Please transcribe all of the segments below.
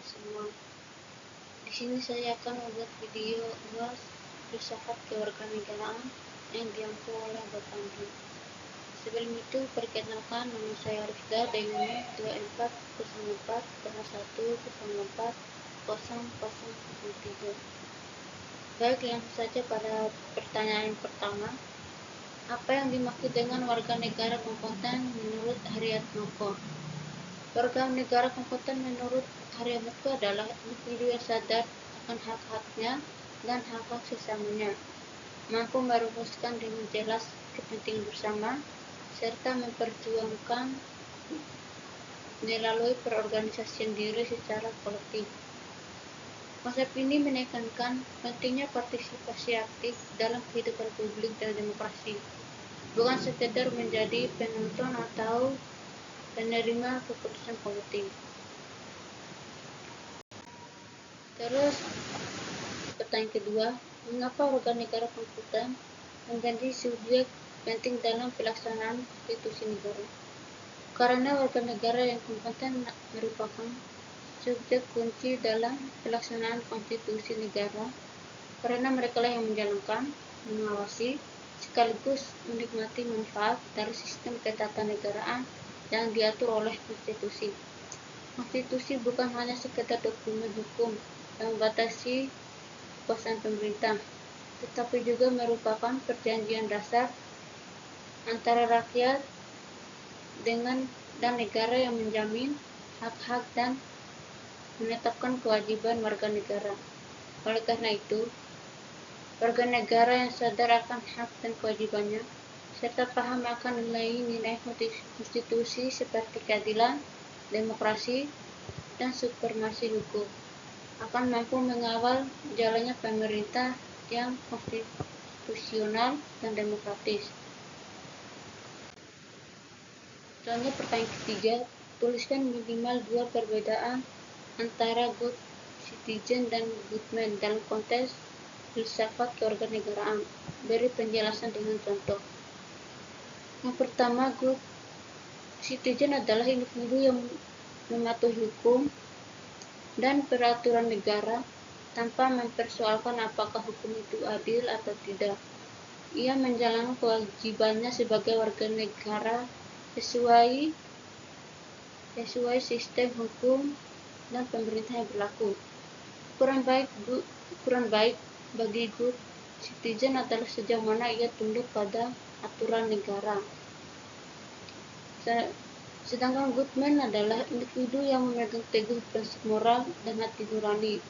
semua. Di sini saya akan membuat video ulas filsafat kewarganegaraan yang diampu oleh Bapak Andri. Sebelum itu, perkenalkan, nama saya Rifda dengan 240401040003. Baik, langsung saja pada pertanyaan pertama. Apa yang dimaksud dengan warga negara kompeten menurut Haryatmoko? Warga negara kompeten menurut Haryatmoko adalah individu yang sadar akan hak-haknya dan hak-hak sesamanya, mampu merumuskan dengan jelas kepentingan bersama, serta memperjuangkan melalui perorganisasian diri secara kolektif. Konsep ini menekankan pentingnya partisipasi aktif dalam kehidupan publik dan demokrasi, bukan sekedar menjadi penonton atau penerima keputusan politik. Terus, pertanyaan kedua, mengapa warga negara kompeten menjadi subjek penting dalam pelaksanaan konstitusi negara? Karena warga negara yang kompeten merupakan subjek kunci dalam pelaksanaan konstitusi negara, karena mereka yang menjalankan, mengawasi, sekaligus menikmati manfaat dari sistem ketatanegaraan yang diatur oleh konstitusi. Konstitusi bukan hanya sekedar dokumen hukum yang membatasi kekuasaan pemerintah, tetapi juga merupakan perjanjian dasar antara rakyat dan negara yang menjamin hak-hak dan menetapkan kewajiban warga negara. Oleh karena itu, warga negara yang sadar akan hak dan kewajibannya, serta paham akan nilai-nilai konstitusi seperti keadilan, demokrasi, dan supremasi hukum, akan mampu mengawal jalannya pemerintah yang konstitusional dan demokratis. Selanjutnya, pertanyaan ketiga, tuliskan minimal 2 perbedaan antara good citizen dan good man dalam konteks filsafat kewarganegaraan. Beri penjelasan dengan contoh. Yang pertama, good citizen adalah individu yang mematuhi hukum dan peraturan negara tanpa mempersoalkan apakah hukum itu adil atau tidak. Ia menjalankan kewajibannya sebagai warga negara sesuai sistem hukum dan pemerintah yang berlaku. Ukuran baik bagi good citizen adalah sejauh mana ia tunduk pada aturan negara. Sedangkan good man adalah individu yang memegang teguh prinsip moral dan hati nurani,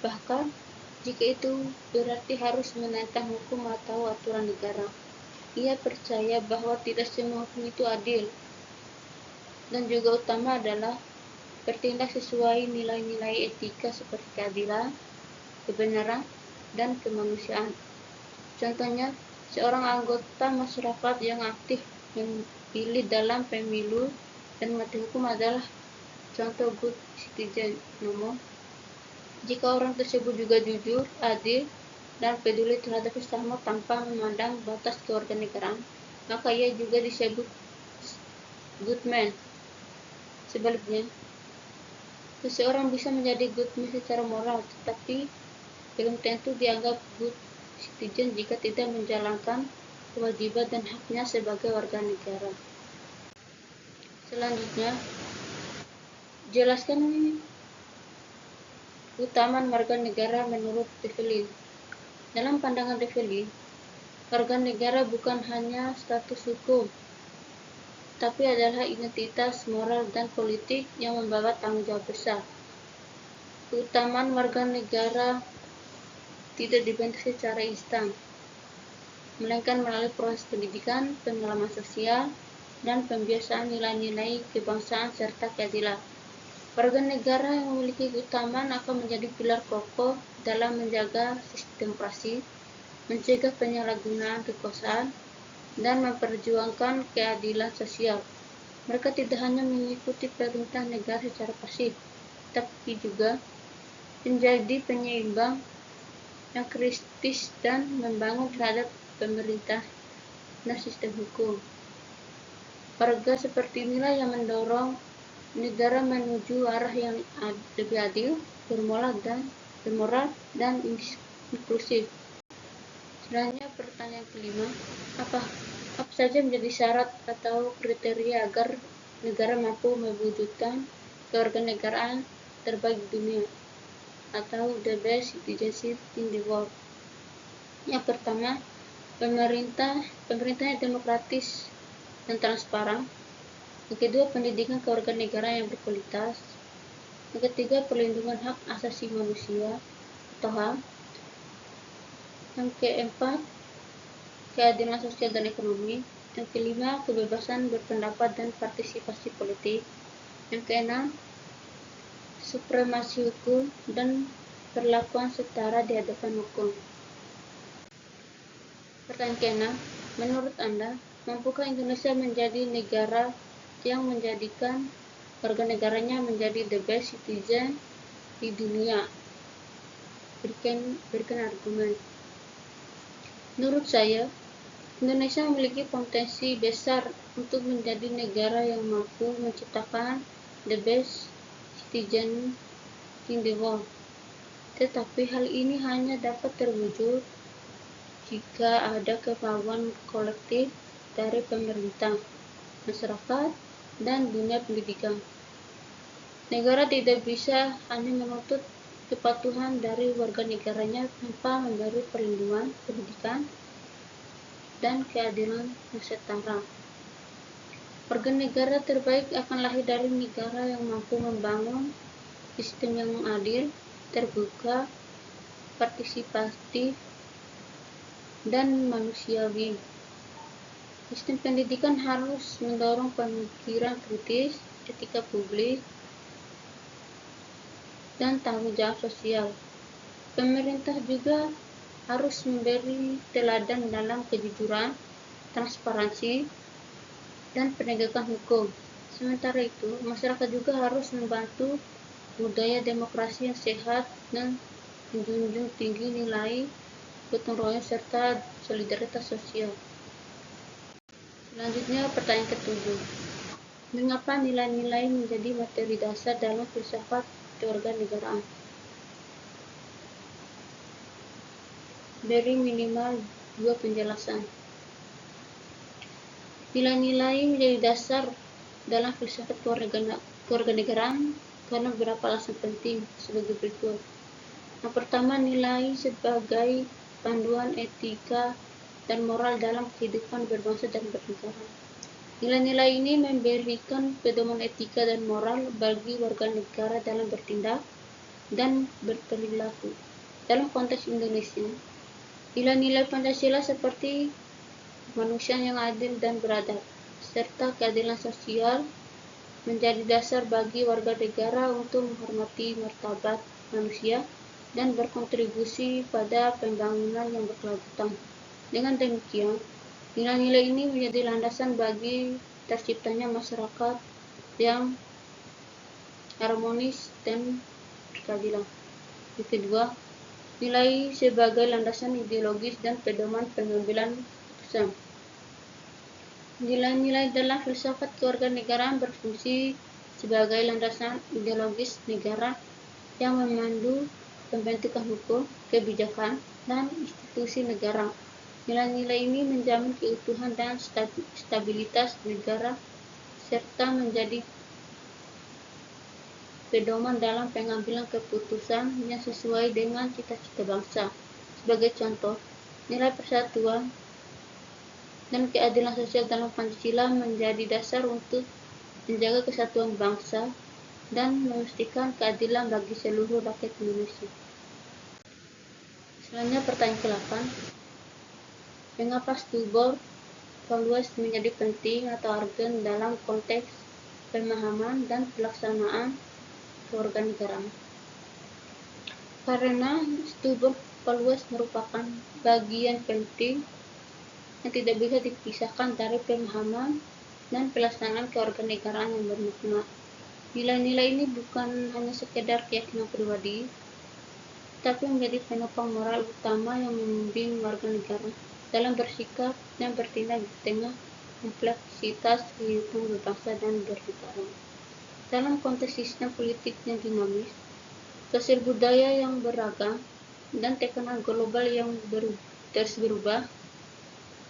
bahkan jika itu berarti harus menentang hukum atau aturan negara. Ia percaya bahwa tidak semua hukum itu adil, dan juga utama adalah bertindak sesuai nilai-nilai etika seperti keadilan, kebenaran, dan kemanusiaan. Contohnya, seorang anggota masyarakat yang aktif memilih dalam pemilu dan mematuhi hukum adalah contoh good citizen. Namun, jika orang tersebut juga jujur, adil, dan peduli terhadap sesama tanpa memandang batas kewarganegaraan, maka ia juga disebut good man. Sebaliknya, seseorang bisa menjadi good man secara moral, tetapi belum tentu dianggap good citizen jika tidak menjalankan kewajiban dan haknya sebagai warga negara. Selanjutnya, jelaskan keutamaan warga negara menurut Develin. Dalam pandangan Develin, warga negara bukan hanya status hukum, tapi adalah identitas moral dan politik yang membawa tanggung jawab besar. Keutamaan warga negara tidak dibentuk secara instan, melainkan melalui proses pendidikan, pengalaman sosial, dan pembiasaan nilai-nilai kebangsaan serta keadilan. Warga negara yang memiliki keutamaan akan menjadi pilar kokoh dalam menjaga sistem demokrasi, mencegah penyalahgunaan kekuasaan, dan memperjuangkan keadilan sosial. Mereka tidak hanya mengikuti perintah negara secara pasif, tapi juga menjadi penyeimbang yang kritis dan membangun terhadap pemerintah dan sistem hukum. Warga seperti inilah yang mendorong negara menuju arah yang lebih adil, bermoral dan inklusif. Selanjutnya pertanyaan kelima, apa saja menjadi syarat atau kriteria agar negara mampu mewujudkan kewarganegaraan terbaik di dunia atau the best citizenship in the world? Yang pertama, pemerintahnya demokratis dan transparan. Yang kedua, pendidikan kewarganegaraan yang berkualitas. Yang ketiga, perlindungan hak asasi manusia atau HAM. Yang keempat, keadilan sosial dan ekonomi. Yang kelima, kebebasan berpendapat dan partisipasi politik. Yang keenam, supremasi hukum dan perlakuan setara di hadapan hukum. Pertanyaan keenam, menurut Anda, mampukah Indonesia menjadi negara yang menjadikan warga negaranya menjadi the best citizen di dunia? Berikan argumen. Menurut saya, Indonesia memiliki potensi besar untuk menjadi negara yang mampu menciptakan the best citizen in the world. Tetapi hal ini hanya dapat terwujud jika ada kemauan kolektif dari pemerintah, masyarakat, dan dunia pendidikan. Negara tidak bisa hanya menuntut kepatuhan dari warga negaranya tanpa memberi perlindungan, pendidikan, dan keadilan yang setara. Warga negara terbaik akan lahir dari negara yang mampu membangun sistem yang adil, terbuka, partisipatif, dan manusiawi. Sistem pendidikan harus mendorong pemikiran kritis, etika publik, dan tanggung jawab sosial. Pemerintah juga harus memberi teladan dalam kejujuran, transparansi, dan penegakan hukum. Sementara itu, masyarakat juga harus membantu budaya demokrasi yang sehat dan menjunjung tinggi nilai gotong royong serta solidaritas sosial. Selanjutnya pertanyaan ketujuh, mengapa nilai-nilai menjadi materi dasar dalam filsafat kewarganegaraan? Beri minimal 2 penjelasan. Nilai-nilai menjadi dasar dalam filsafat kewarganegaraan karena beberapa alasan penting sebagai berikut. Yang pertama, nilai sebagai panduan etika dan moral dalam kehidupan berbangsa dan bernegara. Nilai-nilai ini memberikan pedoman etika dan moral bagi warga negara dalam bertindak dan berperilaku. Dalam konteks Indonesia, nilai-nilai Pancasila seperti kemanusiaan yang adil dan beradab, serta keadilan sosial menjadi dasar bagi warga negara untuk menghormati martabat manusia dan berkontribusi pada pembangunan yang berkelanjutan. Dengan demikian, nilai-nilai ini menjadi landasan bagi terciptanya masyarakat yang harmonis dan berkeadilan. Yang kedua, nilai sebagai landasan ideologis dan pedoman pengambilan keputusan. Nilai-nilai dalam filsafat kewarganegaraan berfungsi sebagai landasan ideologis negara yang memandu pembentukan hukum, kebijakan, dan institusi negara. Nilai-nilai ini menjamin keutuhan dan stabilitas negara serta menjadi pedoman dalam pengambilan keputusan yang sesuai dengan cita-cita bangsa. Sebagai contoh, nilai persatuan dan keadilan sosial dalam Pancasila menjadi dasar untuk menjaga kesatuan bangsa dan memastikan keadilan bagi seluruh rakyat Indonesia. Selanjutnya pertanyaan ke-8, mengapa studi values menjadi penting atau urgen dalam konteks pemahaman dan pelaksanaan kewarganegaraan? Karena studi values merupakan bagian penting yang tidak bisa dipisahkan dari pemahaman dan pelaksanaan kewarganegaraan yang bermakna. Nilai-nilai ini bukan hanya sekedar keyakinan pribadi, tapi menjadi penopang moral utama yang membimbing warga negara dalam bersikap dan bertindak di tengah kompleksitas kehidupan berbangsa dan bernegara. Dalam konteks sistem politik yang dinamis, sosial budaya yang beragam, dan tekanan global yang terus berubah,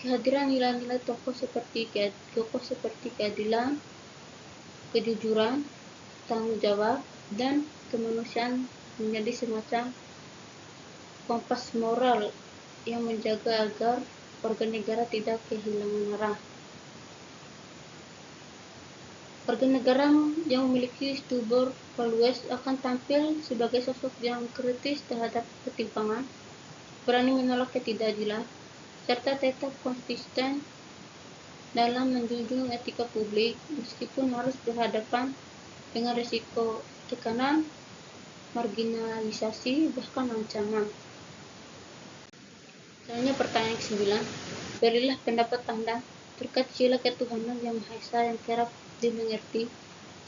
kehadiran nilai-nilai tokoh seperti keadilan, kejujuran, tanggung jawab, dan kemanusiaan menjadi semacam kompas moral yang menjaga agar warga negara tidak kehilangan arah. Warga negara yang memiliki stubor values akan tampil sebagai sosok yang kritis terhadap ketimpangan, berani menolak ketidakadilan, serta tetap konsisten dalam menjunjung etika publik meskipun harus berhadapan dengan risiko tekanan, marginalisasi, bahkan ancaman. Selanjutnya pertanyaan ke-9, berilah pendapat Anda terkait sila ketuhanan yang Maha Esa yang kerap dimengerti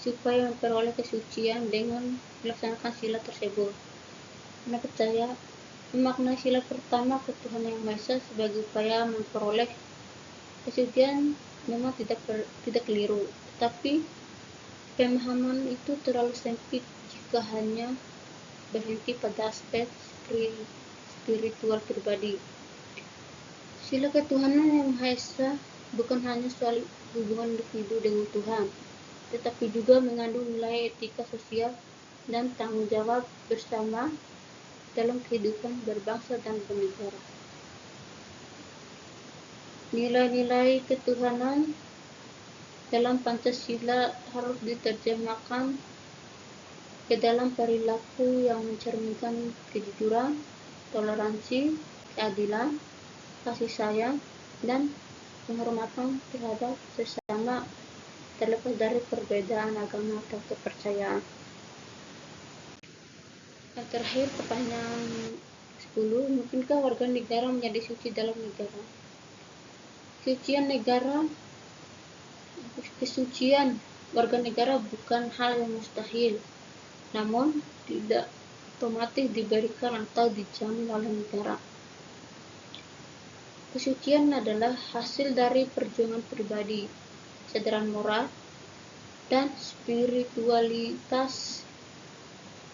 supaya memperoleh kesucian dengan melaksanakan sila tersebut. Pendapat saya, memaknai sila pertama ketuhanan yang Maha Esa sebagai upaya memperoleh kesucian memang tidak keliru, tetapi pemahaman itu terlalu sempit jika hanya berhenti pada aspek spiritual pribadi. Sila ketuhanan yang Maha Esa bukan hanya soal hubungan individu dengan Tuhan, tetapi juga mengandung nilai etika sosial dan tanggung jawab bersama dalam kehidupan berbangsa dan bernegara. Nilai-nilai ketuhanan dalam Pancasila harus diterjemahkan ke dalam perilaku yang mencerminkan kejujuran, toleransi, keadilan, kasih sayang, dan penghormatan terhadap sesama terlepas dari perbedaan agama atau kepercayaan. Yang terakhir, pertanyaan 10, mungkinkah warga negara menjadi suci dalam negara? Kesucian warga negara bukan hal yang mustahil, namun tidak otomatis diberikan atau dijamin oleh negara. Kesucian adalah hasil dari perjuangan pribadi, kesadaran moral, dan spiritualitas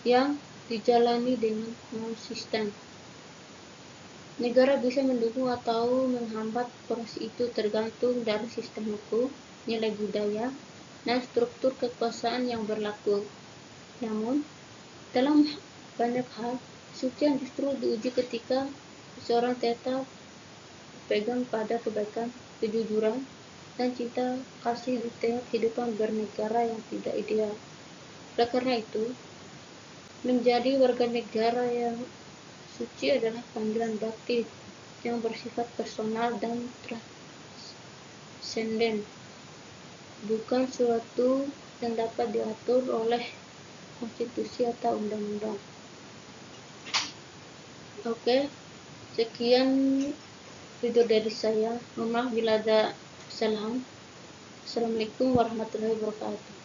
yang dijalani dengan konsisten. Negara bisa mendukung atau menghambat proses itu tergantung dari sistem hukum, nilai budaya, dan struktur kekuasaan yang berlaku. Namun, dalam banyak hal, kesucian justru diuji ketika seseorang tetap berpegang pada kebaikan, kejujuran, dan cinta kasih di tengah kehidupan bernegara yang tidak ideal. Oleh karena itu, menjadi warga negara yang suci adalah panggilan bakti yang bersifat personal dan transenden, bukan suatu yang dapat diatur oleh konstitusi atau undang-undang. Oke, sekian video dari saya. Mohon maaf bila ada kesalahan. Assalamualaikum warahmatullahi wabarakatuh.